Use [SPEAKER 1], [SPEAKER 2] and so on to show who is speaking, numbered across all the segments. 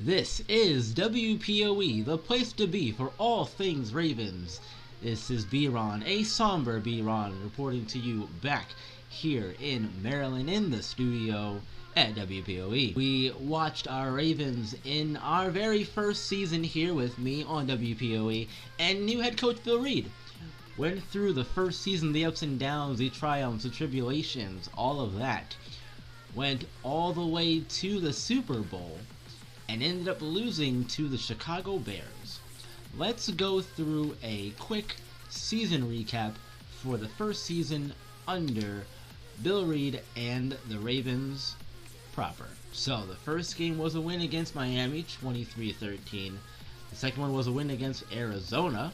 [SPEAKER 1] This is WPOE, the place to be for all things Ravens. This is B-Ron, a somber B-Ron, reporting to you back here in Maryland in the studio at WPOE. We watched our Ravens in our very first season here with me on WPOE and new head coach Bill Reed. Went through the first season, the ups and downs, the triumphs, the tribulations, all of that. Went all the way to the Super Bowl and ended up losing to the Chicago Bears. Let's go through a quick season recap for the first season under Bill Reed and the Ravens proper. So the first game was a win against Miami, 23-13. The second one was a win against Arizona,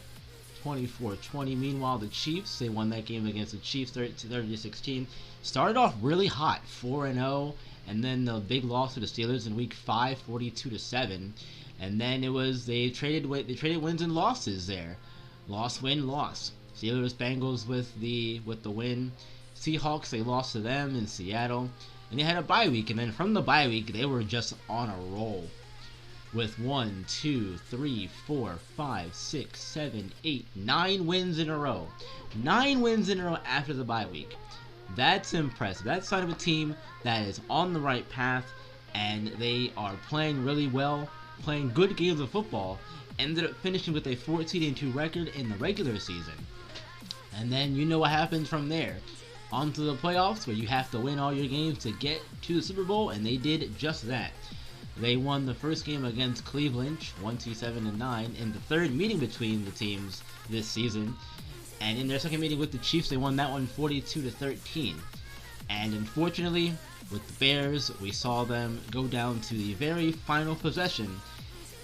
[SPEAKER 1] 24-20. Meanwhile, the Chiefs, they won that game against the Chiefs 30-16. Started off really hot, 4-0, and then the big loss to the Steelers in Week 5, 42-7. And then it was they traded wins and losses there, loss win loss. Steelers Bengals with the win. Seahawks, they lost to them in Seattle, and they had a bye week. And then from the bye week, they were just on a roll with 1, 2, 3, 4, 5, 6, 7, 8, 9 wins in a row. 9 wins in a row after the bye week. That's impressive. That's sign of a team that is on the right path, and they are playing really well, playing good games of football. Ended up finishing with a 14-2 record in the regular season. And then you know what happens from there. On to the playoffs, where you have to win all your games to get to the Super Bowl, and they did just that. They won the first game against Cleveland, 27-9, in the third meeting between the teams this season. And in their second meeting with the Chiefs, they won that one 42-13. And unfortunately, with the Bears, we saw them go down to the very final possession,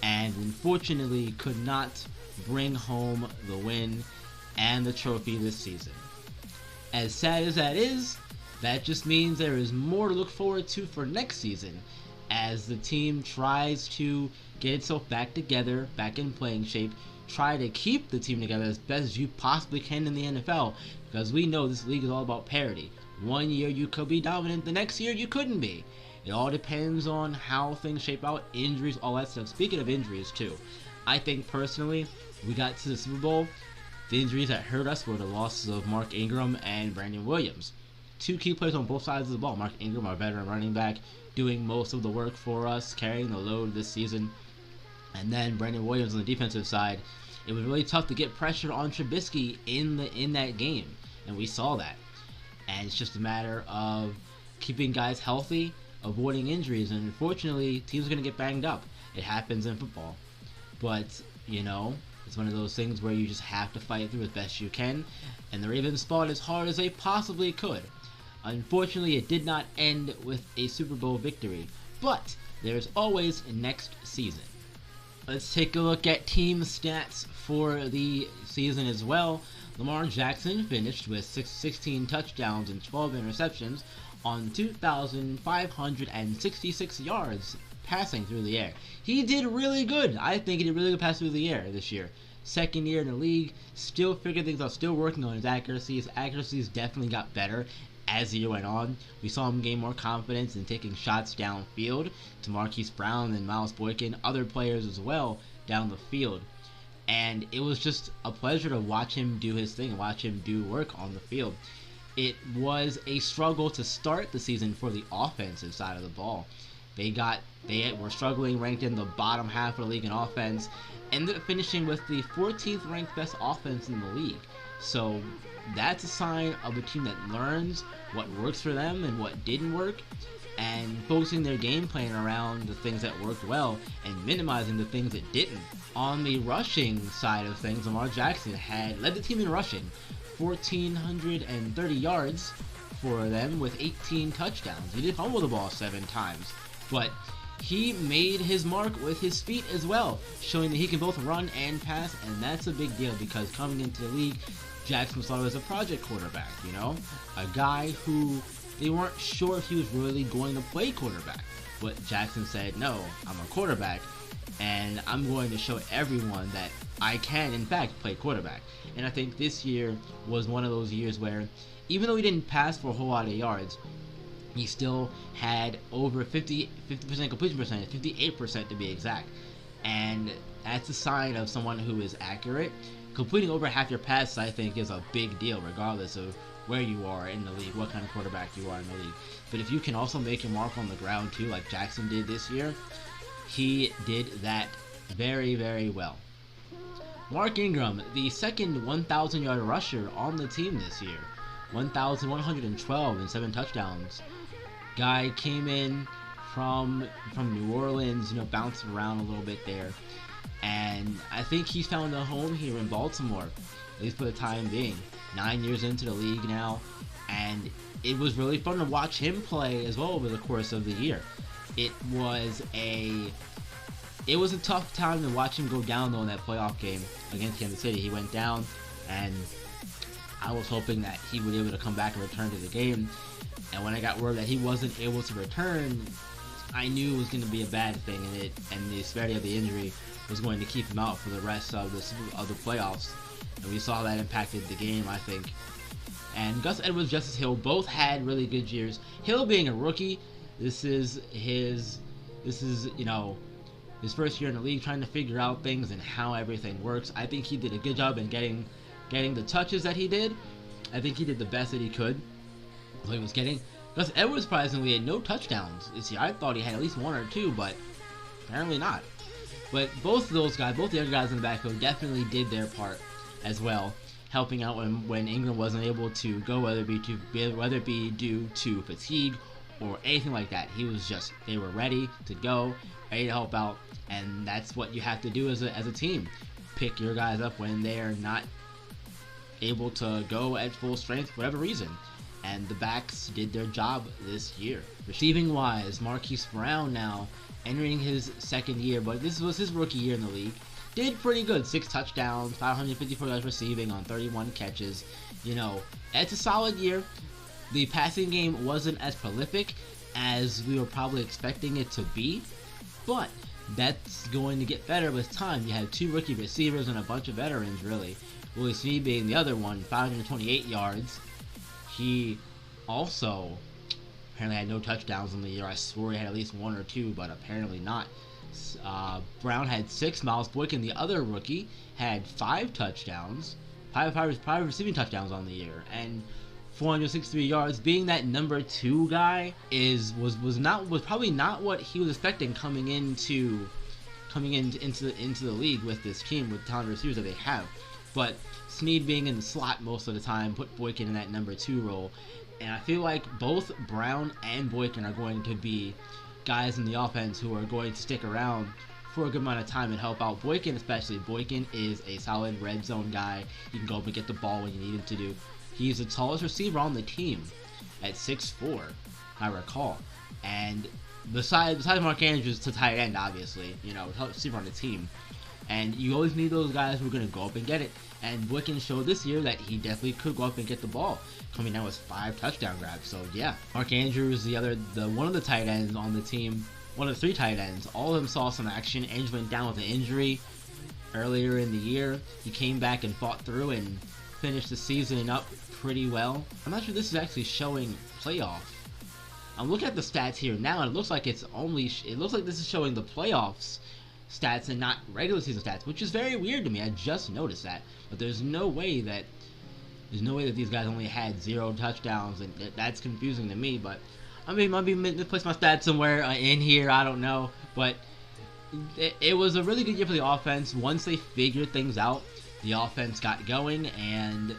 [SPEAKER 1] and unfortunately could not bring home the win and the trophy this season. As sad as that is, that just means there is more to look forward to for next season, as the team tries to get itself back together, back in playing shape, try to keep the team together as best as you possibly can in the NFL, because we know this league is all about parity. One year you could be dominant, the next year you couldn't be. It all depends on how things shape out, injuries, all that stuff. Speaking of injuries too, I think personally, we got to the Super Bowl, the injuries that hurt us were the losses of Mark Ingram and Brandon Williams. Two key players on both sides of the ball. Mark Ingram, our veteran running back, doing most of the work for us, carrying the load this season. And then Brandon Williams on the defensive side. It was really tough to get pressure on Trubisky in that game, and we saw that. And it's just a matter of keeping guys healthy, avoiding injuries, and unfortunately, teams are going to get banged up. It happens in football. But, you know, it's one of those things where you just have to fight through as best you can, and the Ravens fought as hard as they possibly could. Unfortunately, it did not end with a Super Bowl victory, but there's always next season. Let's take a look at team stats for the season as well. Lamar Jackson finished with 16 touchdowns and 12 interceptions on 2,566 yards passing through the air. He did really good. I think he did really good passing through the air this year. Second year in the league, still figuring things out, still working on his accuracy. His accuracies definitely got better as the year went on. We saw him gain more confidence in taking shots downfield to Marquise Brown and Miles Boykin, other players as well down the field. And it was just a pleasure to watch him do his thing, watch him do work on the field. It was a struggle to start the season for the offensive side of the ball. They were struggling, ranked in the bottom half of the league in offense, ended up finishing with the 14th ranked best offense in the league. So that's a sign of a team that learns what works for them and what didn't work, and focusing their game plan around the things that worked well and minimizing the things that didn't. On the rushing side of things, Lamar Jackson had led the team in rushing, 1,430 yards for them with 18 touchdowns. He did fumble the ball 7 times, but he made his mark with his feet as well, showing that he can both run and pass, and that's a big deal because coming into the league, Jackson was thought of as a project quarterback, you know? A guy who they weren't sure if he was really going to play quarterback. But Jackson said, no, I'm a quarterback, and I'm going to show everyone that I can, in fact, play quarterback. And I think this year was one of those years where, even though he didn't pass for a whole lot of yards, he still had over 50% completion percentage, 58% to be exact. And that's a sign of someone who is accurate. Completing over half your passes, I think, is a big deal, regardless of where you are in the league, what kind of quarterback you are in the league. But if you can also make your mark on the ground too, like Jackson did this year, he did that very, very well. Mark Ingram, the second 1,000-yard rusher on the team this year. 1,112 and 7 touchdowns. Guy came in from New Orleans, bounced around a little bit there. And I think he's found a home here in Baltimore, at least for the time being. 9 years into the league now, and it was really fun to watch him play as well over the course of the year. It was a tough time to watch him go down though in that playoff game against Kansas City. He went down, and I was hoping that he would be able to come back and return to the game. And when I got word that he wasn't able to return, I knew it was going to be a bad thing, and the severity of the injury was going to keep him out for the rest of the playoffs. And we saw that impacted the game, I think. And Gus Edwards, Justice Hill both had really good years. Hill being a rookie, this is his first year in the league, trying to figure out things and how everything works. I think he did a good job in getting the touches that he did. I think he did the best that he could. What he was getting. Gus Edwards surprisingly had no touchdowns this year. I thought he had at least 1 or 2, but apparently not. But both of those guys, both the other guys in the backfield, definitely did their part as well, helping out when Ingram wasn't able to go, whether it be due to fatigue or anything like that. They were ready to go, ready to help out, and that's what you have to do as a team. Pick your guys up when they're not able to go at full strength for whatever reason. And the backs did their job this year. Receiving wise, Marquise Brown now entering his second year, but this was his rookie year in the league. Did pretty good. 6 touchdowns, 554 yards receiving on 31 catches. It's a solid year. The passing game wasn't as prolific as we were probably expecting it to be, but that's going to get better with time. You have 2 rookie receivers and a bunch of veterans, really. Willie Snead being the other one, 528 yards. He also apparently had no touchdowns in the year. I swore he had at least 1 or 2, but apparently not. Brown had 6. Miles Boykin, the other rookie, had 5 touchdowns, 5 receiving touchdowns on the year, and 463 yards. Being that number 2 guy was probably not what he was expecting coming into the league with this team with talented receivers that they have. But Snead being in the slot most of the time put Boykin in that number 2 role, and I feel like both Brown and Boykin are going to be guys in the offense who are going to stick around for a good amount of time and help out. Boykin especially. Boykin is a solid red zone guy. He can go up and get the ball when you need him to do. He's the tallest receiver on the team at 6'4", I recall. And besides Mark Andrews, to tight end, obviously, receiver on the team. And you always need those guys who are going to go up and get it. And Boykin showed this year that he definitely could go up and get the ball, coming down with 5 touchdown grabs. So yeah, Mark Andrews, one of the tight ends on the team, one of the 3 tight ends, all of them saw some action. Andrews went down with an injury earlier in the year. He came back and fought through and finished the season up pretty well. I'm not sure this is actually showing playoff. I'm looking at the stats here now, and it looks like this is showing the playoffs stats and not regular season stats, which is very weird to me. I just noticed that, but there's no way that these guys only had 0 touchdowns, and that's confusing to me. But I mean, might be misplaced my stats somewhere in here, I don't know. But it was a really good year for the offense. Once they figured things out, the offense got going, and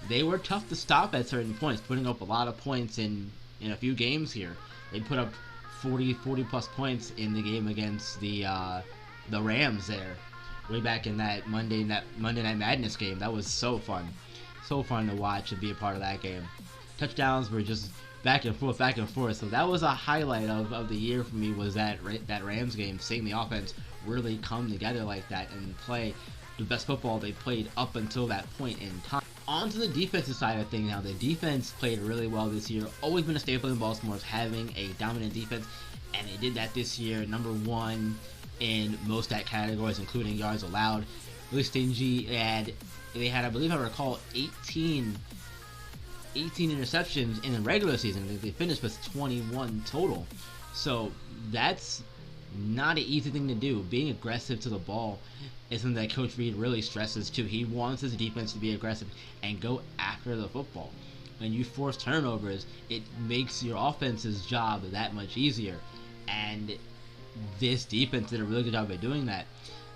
[SPEAKER 1] they were tough to stop at certain points, putting up a lot of points in a few games here. They put up 40 plus points in the game against the Rams there, way back in that Monday Night Madness game. That was so fun to watch and be a part of that game. Touchdowns were just back and forth. So that was a highlight of the year for me, was that Rams game, seeing the offense really come together like that and play the best football they played up until that point in time. On to the defensive side of things now. The defense played really well this year. Always been a staple in Baltimore, having a dominant defense, and they did that this year. Number 1 in most stat categories, including yards allowed. Really stingy. They had, I believe I recall, 18 18 interceptions in the regular season. They finished with 21 total. So that's not an easy thing to do. Being aggressive to the ball is something that Coach Reed really stresses too. He wants his defense to be aggressive and go after the football. When you force turnovers, it makes your offense's job that much easier. And this defense did a really good job of doing that.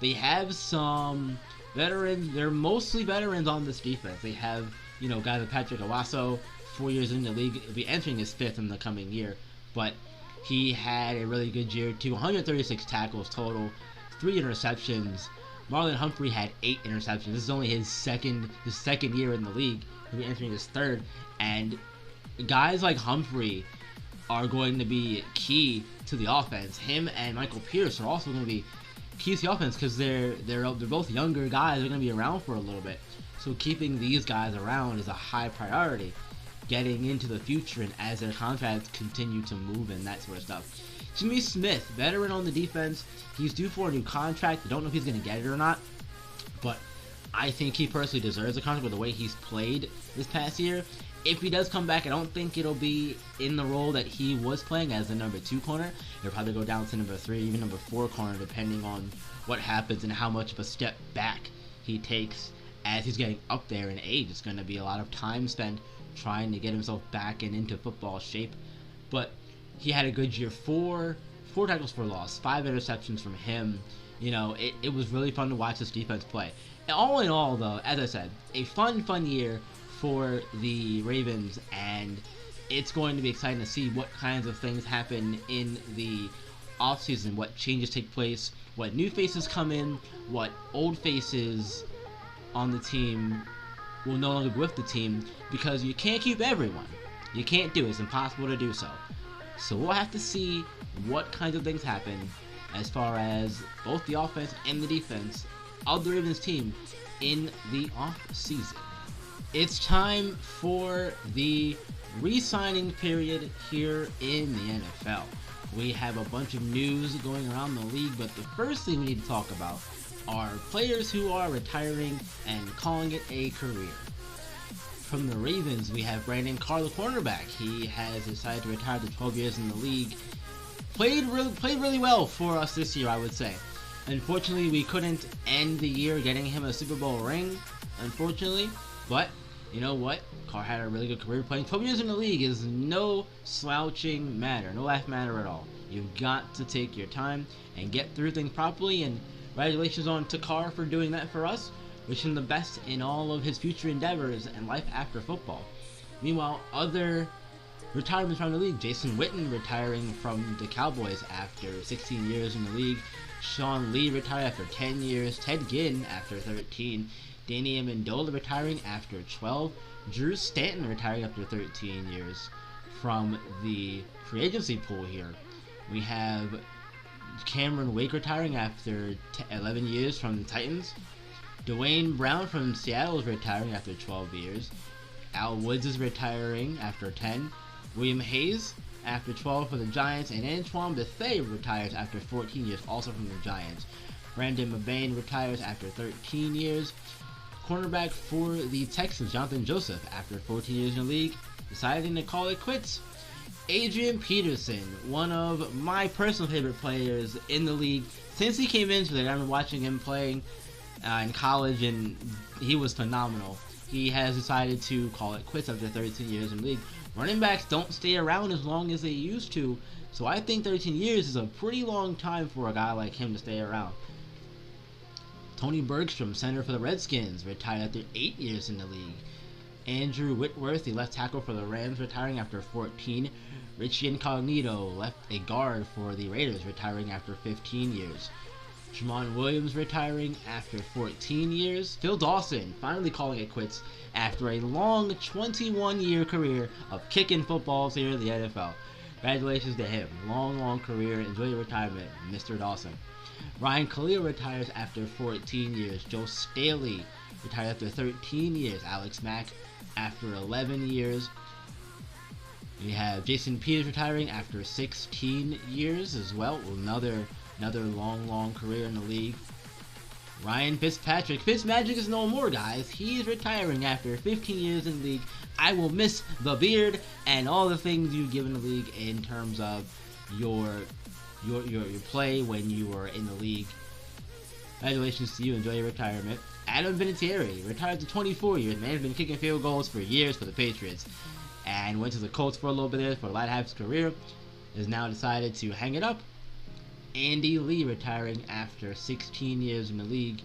[SPEAKER 1] They have some veterans. They're mostly veterans on this defense. They have, guys like Patrick Owasso, 4 years in the league. He'll be entering his 5th in the coming year. But he had a really good year too. 136 tackles total, 3 interceptions. Marlon Humphrey had 8 interceptions. This is only his second year in the league. He'll be entering his 3rd. And guys like Humphrey are going to be key to the offense. Him and Michael Pierce are also going to be key to the offense because they're both younger guys. They're going to be around for a little bit. So keeping these guys around is a high priority. Getting into the future and as their contracts continue to move and that sort of stuff. Jimmy Smith, veteran on the defense. He's due for a new contract. I don't know if he's going to get it or not, but I think he personally deserves a contract with the way he's played this past year. If he does come back, I don't think it'll be in the role that he was playing as the number 2 corner. He'll probably go down to number 3, even number 4 corner, depending on what happens and how much of a step back he takes as he's getting up there in age. It's going to be a lot of time spent trying to get himself back and into football shape. But he had a good year. 4 tackles for loss, 5 interceptions from him. It was really fun to watch this defense play. And all in all, though, as I said, a fun year for the Ravens, and it's going to be exciting to see what kinds of things happen in the offseason, what changes take place, what new faces come in, what old faces on the team will no longer be with the team, because you can't keep everyone. You can't do it. It's impossible to do so. So we'll have to see what kinds of things happen as far as both the offense and the defense of the Ravens team in the off-season. It's time for the re-signing period here in the NFL. We have a bunch of news going around the league, but the first thing we need to talk about are players who are retiring and calling it a career. From the Ravens, we have Brandon Carr, the cornerback. He has decided to retire after 12 years in the league. Played really well for us this year, I would say. Unfortunately, we couldn't end the year getting him a Super Bowl ring, unfortunately. But, you know what? Carr had a really good career. Playing 12 years in the league is no slouching matter, no laugh matter at all. You've got to take your time and get through things properly, and congratulations on to Carr for doing that for us. Wish him the best in all of his future endeavors and life after football. Meanwhile, other retirements around the league. Jason Witten retiring from the Cowboys after 16 years in the league. Sean Lee retired after 10 years. Ted Ginn after 13. Danny Amendola retiring after 12. Drew Stanton retiring after 13 years. From the free agency pool here, we have Cameron Wake retiring after 11 years from the Titans. Dwayne Brown from Seattle is retiring after 12 years. Al Woods is retiring after 10. William Hayes after 12 for the Giants. And Antoine Bethea retires after 14 years, also from the Giants. Brandon McBain retires after 13 years. Cornerback for the Texans, Jonathan Joseph, after 14 years in the league, deciding to call it quits. Adrian Peterson, one of my personal favorite players in the league. Since he came into it, I've been watching him playing in college, and he was phenomenal. He has decided to call it quits after 13 years in the league. Running backs don't stay around as long as they used to, so I think 13 years is a pretty long time for a guy like him to stay around. Tony Bergstrom, center for the Redskins, retired after 8 years in the league. Andrew Whitworth, the left tackle for the Rams, retiring after 14. Richie Incognito, a guard for the Raiders, retiring after 15 years. Jamon Williams retiring after 14 years. Phil Dawson finally calling it quits after a long 21-year career of kicking footballs here in the NFL. Congratulations to him. Long career. Enjoy your retirement, Mr. Dawson. Ryan Khalil retires after 14 years. Joe Staley retired after 13 years. Alex Mack after 11 years. We have Jason Peters retiring after 16 years as well. Another long career in the league. Ryan Fitzpatrick. Fitzmagic is no more, guys. He is retiring after 15 years in the league. I will miss the beard and all the things you've given the league in terms of your play when you were in the league. Congratulations to you. Enjoy your retirement. Adam Vinatieri retired to 24 years. Man's been kicking field goals for years for the Patriots, and went to the Colts for a little bit there for the latter half of his career. Has now decided to hang it up. Andy Lee retiring after 16 years in the league.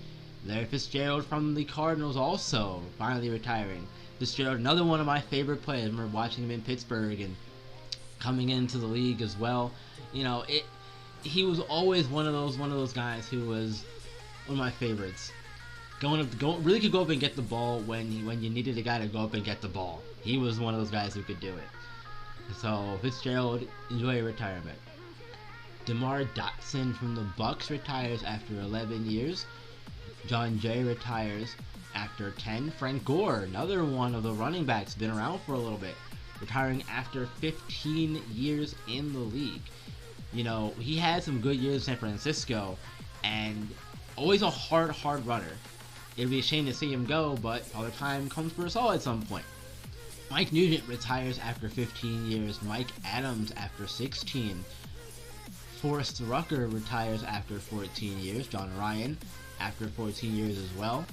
[SPEAKER 1] Larry Fitzgerald from the Cardinals also finally retiring. Fitzgerald, another one of my favorite players. I remember watching him in Pittsburgh and coming into the league as well. You know, he was always one of those guys who was one of my favorites. Really could go up and get the ball when you needed a guy to go up and get the ball. He was one of those guys who could do it. So Fitzgerald, enjoy your retirement. DeMar Dotson from the Bucks retires after 11 years. John Jay retires after 10. Frank Gore, another one of the running backs, been around for a little bit, retiring after 15 years in the league. You know, he had some good years in San Francisco, and always a hard runner. It'd be a shame to see him go, but all the time comes for us all at some point. Mike Nugent retires after 15 years. Mike Adams after 16. Forrest Rucker retires after 14 years. John Ryan after 14 years as well.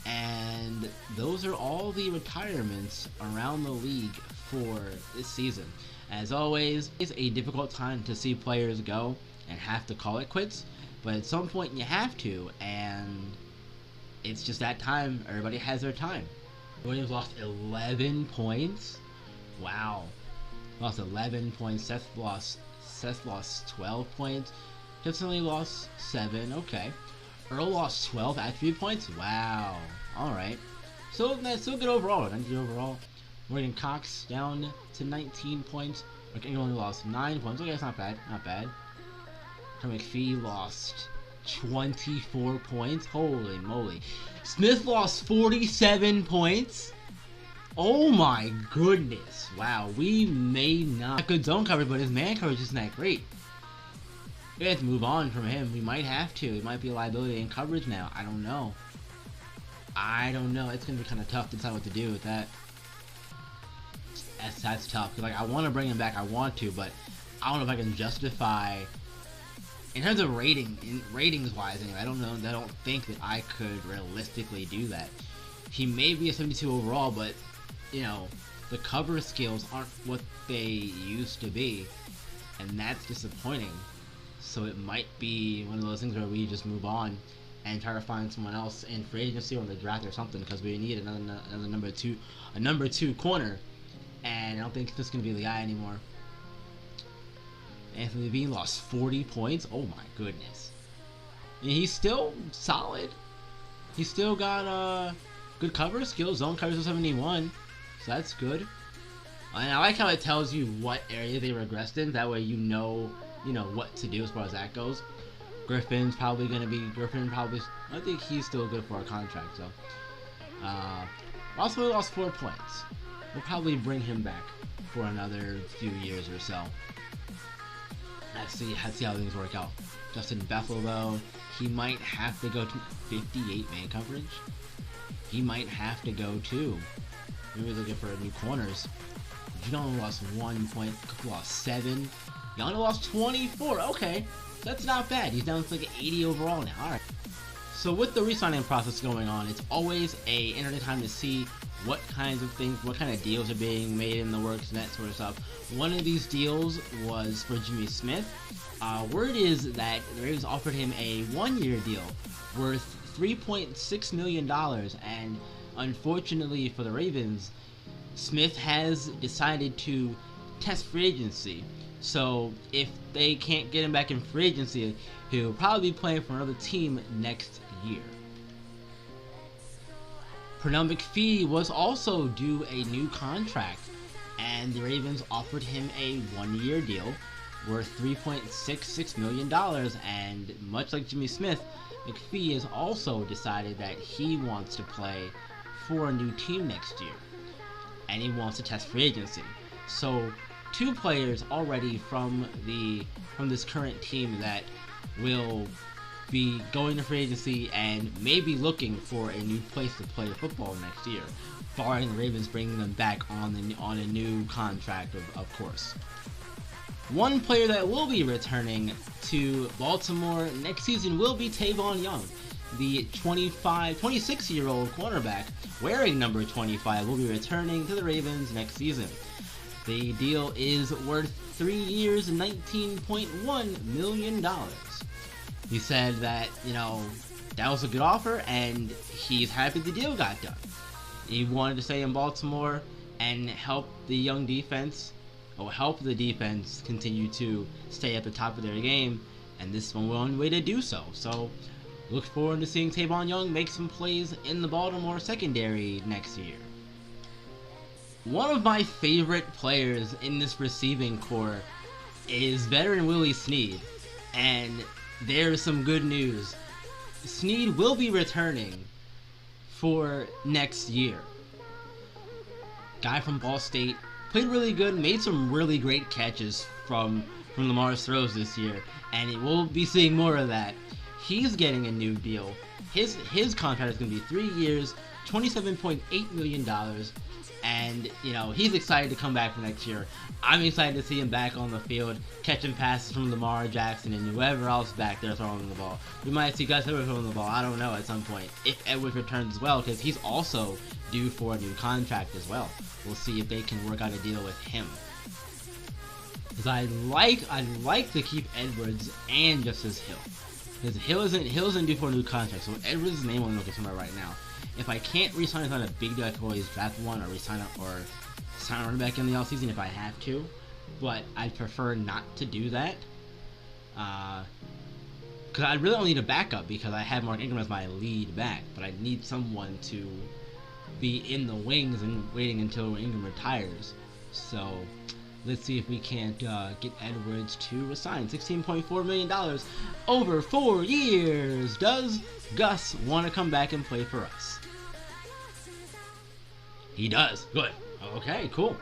[SPEAKER 1] And those are all the retirements around the league for this season. As always, it's a difficult time to see players go and have to call it quits, but at some point you have to, and it's just that time. Everybody has their time. Williams lost 11 points. Wow. Lost 11 points. Seth lost 12 points. Jefferson lost 7. Okay. Earl lost 12 attribute points. Wow. Alright. So that's still good overall. 90 overall. Morgan Cox down to 19 points. McKinnon only lost 9 points. Okay, that's not bad. Not bad. McPhee lost 24 points. Holy moly. Smith lost 47 points. Oh my goodness. Wow, we may not have good zone coverage, but his man coverage isn't that great. We have to move on from him. We might have to. It might be a liability in coverage now. I don't know. It's going to be kind of tough to decide what to do with that. That's tough. Cause, like, I want to bring him back. I want to, but I don't know if I can justify... In terms of ratings-wise, anyway, I don't think that I could realistically do that. He may be a 72 overall, but, you know, the cover skills aren't what they used to be, and that's disappointing. So it might be one of those things where we just move on and try to find someone else in free agency or in the draft or something, because we need another number two corner, and I don't think this is going to be the guy anymore. Anthony Levine lost 40 points. Oh my goodness. And he's still solid. He's still got good cover skills. Zone coverage of 71. So that's good. And I like how it tells you what area they regressed in. That way you know what to do as far as that goes. Griffin's probably going to be... I think he's still good for a contract, so... Also lost 4 points. We'll probably bring him back for another few years or so. Let's see how things work out. Justin Bethel, though, he might have to go to 58 man coverage. He might have to go too. Maybe he's looking for new corners. You only lost 1 point. Cook lost 7. You only lost 24. Okay, that's not bad. He's down to like 80 overall now. All right. So with the re-signing process going on, it's always a interesting time to see what kinds of things, what kind of deals are being made in the works and that sort of stuff. One of these deals was for Jimmy Smith. Word is that the Ravens offered him a 1-year deal worth $3.6 million, and unfortunately for the Ravens, Smith has decided to test free agency. So if they can't get him back in free agency, he'll probably be playing for another team next year. Pernell McPhee was also due a new contract, and the Ravens offered him a 1-year deal worth $3.66 million, and much like Jimmy Smith, McPhee has also decided that he wants to play for a new team next year, and he wants to test free agency. So 2 players already from this current team that will be going to free agency and maybe looking for a new place to play football next year, barring the Ravens bringing them back on a new contract, of course. One player that will be returning to Baltimore next season will be Tavon Young. The 26-year-old cornerback wearing number 25 will be returning to the Ravens next season. The deal is worth 3 years and $19.1 million. He said that, that was a good offer and he's happy the deal got done. He wanted to stay in Baltimore and help the defense continue to stay at the top of their game, and this is one way to do so. So look forward to seeing Tavon Young make some plays in the Baltimore secondary next year. One of my favorite players in this receiving core is veteran Willie Snead, and there's some good news. Snead will be returning for next year. Guy from Ball State, played really good, made some really great catches from Lamar's throws this year, and we'll be seeing more of that. He's getting a new deal. His contract is going to be 3 years, $27.8 million, and he's excited to come back for next year. I'm excited to see him back on the field, catching passes from Lamar Jackson and whoever else back there throwing the ball. We might see Gus Edwards throwing the ball, I don't know, at some point, if Edwards returns as well, because he's also due for a new contract as well. We'll see if they can work out a deal with him. Because I'd like to keep Edwards and Justice Hill. Because Hill isn't due for a new contract, so Edwards' name won't look at somewhere right now. If I can't re-sign, it's not a big deal. I can always draft one or sign a running back in the offseason if I have to. But I'd prefer not to do that. Because I really don't need a backup because I have Mark Ingram as my lead back. But I need someone to be in the wings and waiting until Ingram retires. So let's see if we can't get Edwards to resign. $16.4 million over 4 years. Does Gus want to come back and play for us? He does. Good. Okay, cool.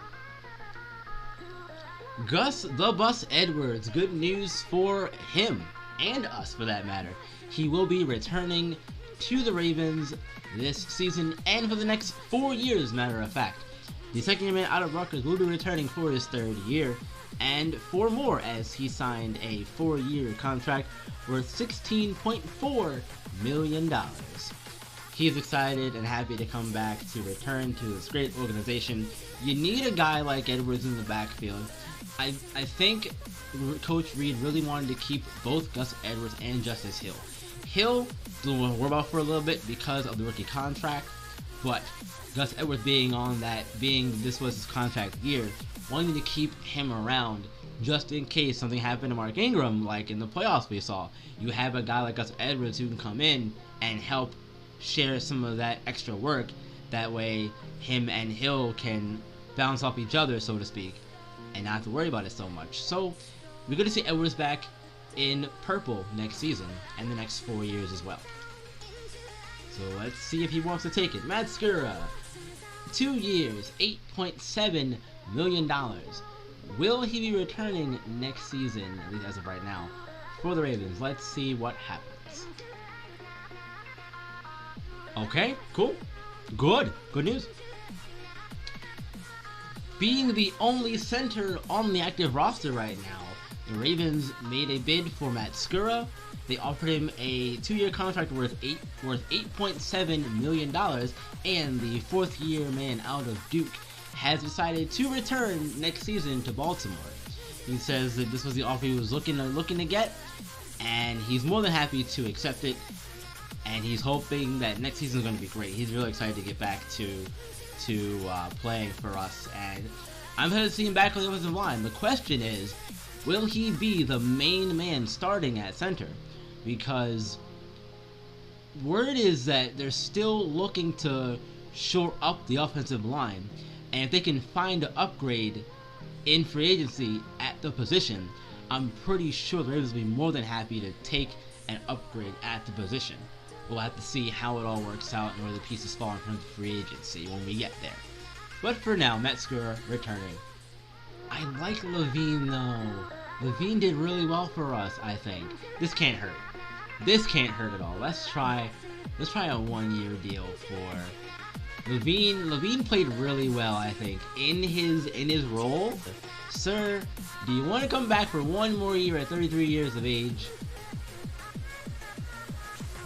[SPEAKER 1] Gus the Bus Edwards. Good news for him and us for that matter. He will be returning to the Ravens this season and for the next 4 years, matter of fact. The second-year man out of Rutgers will be returning for his 3rd year, and 4 more as he signed a 4-year contract worth $16.4 million. He's excited and happy to come back to return to this great organization. You need a guy like Edwards in the backfield. I think Coach Reed really wanted to keep both Gus Edwards and Justice Hill. Hill, we'll worry about for a little bit because of the rookie contract, but Gus Edwards being this was his contract year, wanting to keep him around just in case something happened to Mark Ingram, like in the playoffs we saw. You have a guy like Gus Edwards who can come in and help share some of that extra work. That way, him and Hill can bounce off each other, so to speak, and not have to worry about it so much. So, we're going to see Edwards back in purple next season and the next 4 years as well. So let's see if he wants to take it. Matt Skura, 2 years, $8.7 million. Will he be returning next season, at least as of right now, for the Ravens? Let's see what happens. Okay, cool. Good news. Being the only center on the active roster right now, the Ravens made a bid for Matt Skura. They offered him a 2-year contract worth $8.7 million, and the 4th-year man out of Duke has decided to return next season to Baltimore. He says that this was the offer he was looking to get, and he's more than happy to accept it. And he's hoping that next season is going to be great. He's really excited to get back to playing for us, and I'm excited to see him back on the offensive line. The question is, will he be the main man starting at center? Because word is that they're still looking to shore up the offensive line, and if they can find an upgrade in free agency at the position, I'm pretty sure the Ravens will be more than happy to take an upgrade at the position. We'll have to see how it all works out and where the pieces fall in terms of free agency when we get there. But for now, Matt Skura returning. I like Levine though. Levine did really well for us, I think. This can't hurt. This can't hurt at all. Let's try a 1-year deal for Levine. Levine played really well, I think, in his role. Sir, do you want to come back for 1 more year at 33 years of age?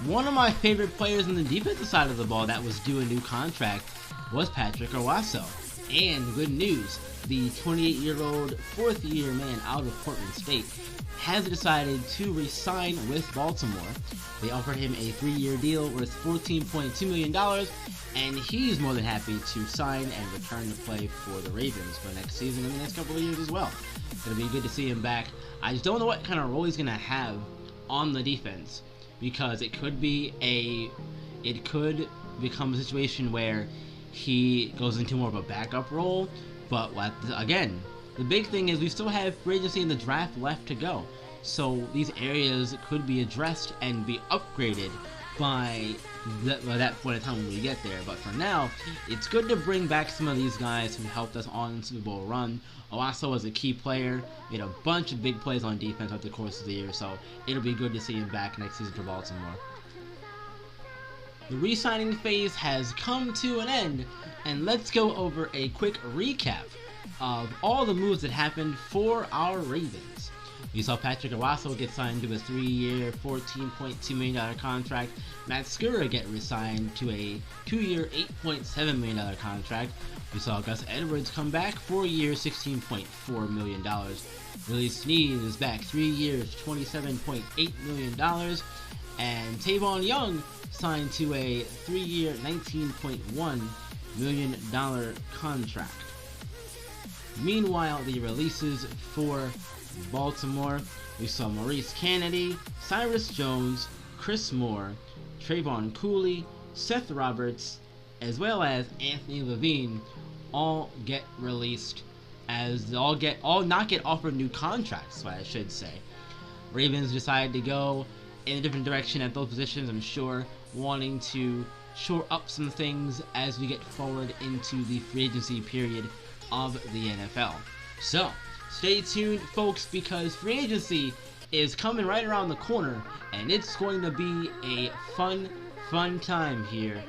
[SPEAKER 1] One of my favorite players on the defensive side of the ball that was due a new contract was Patrick Owasso. And good news, the 28-year-old 4th-year man out of Portland State has decided to re-sign with Baltimore. They offered him a 3-year deal worth $14.2 million, and he's more than happy to sign and return to play for the Ravens for next season and the next couple of years as well. It'll be good to see him back. I just don't know what kind of role he's going to have on the defense, because it could become a situation where he goes into more of a backup role. But again, the big thing is we still have free agency and the draft left to go, so these areas could be addressed and be upgraded by that point in time when we get there. But for now, it's good to bring back some of these guys who helped us on the Super Bowl run. Owasso was a key player, made a bunch of big plays on defense over the course of the year, so it'll be good to see him back next season for Baltimore. The re-signing phase has come to an end, and let's go over a quick recap of all the moves that happened for our Ravens. We saw Patrick Owasso get signed to a 3-year, $14.2 million contract. Matt Skura get re-signed to a 2-year, $8.7 million contract. We saw Gus Edwards come back, 4-year, $16.4 million. Willie Snead is back, 3 years, $27.8 million. And Tavon Young signed to a 3-year, $19.1 million contract. Meanwhile, the releases for Baltimore, we saw Maurice Kennedy, Cyrus Jones, Chris Moore, Trayvon Cooley, Seth Roberts, as well as Anthony Levine all get released, as all not get offered new contracts, I should say. Ravens decided to go in a different direction at those positions, I'm sure, wanting to shore up some things as we get forward into the free agency period of the NFL. So, stay tuned, folks, because free agency is coming right around the corner, and it's going to be a fun time here.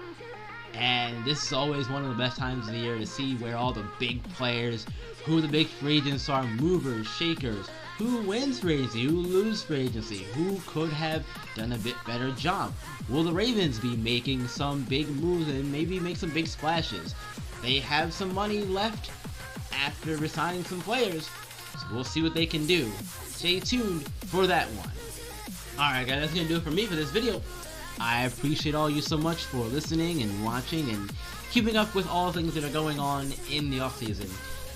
[SPEAKER 1] And this is always one of the best times of the year to see where all the big players, who the big free agents are, movers, shakers, who wins free agency, who loses free agency, who could have done a bit better job. Will the Ravens be making some big moves and maybe make some big splashes? They have some money left after resigning some players, so we'll see what they can do. Stay tuned for that one. Alright guys, that's going to do it for me for this video. I appreciate all you so much for listening and watching and keeping up with all the things that are going on in the offseason.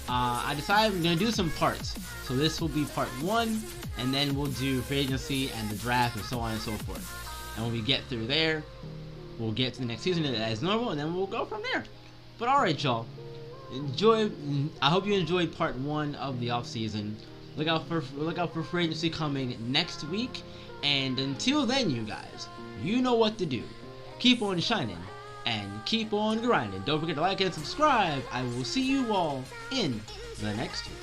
[SPEAKER 1] I decided I'm going to do some parts. So this will be part 1, and then we'll do free agency and the draft and so on and so forth. And when we get through there, we'll get to the next season as normal, and then we'll go from there. But alright y'all, I hope you enjoyed part 1 of the offseason. Look out for free agency coming next week, and until then, you guys, you know what to do. Keep on shining and keep on grinding. Don't forget to like and subscribe. I will see you all in the next one.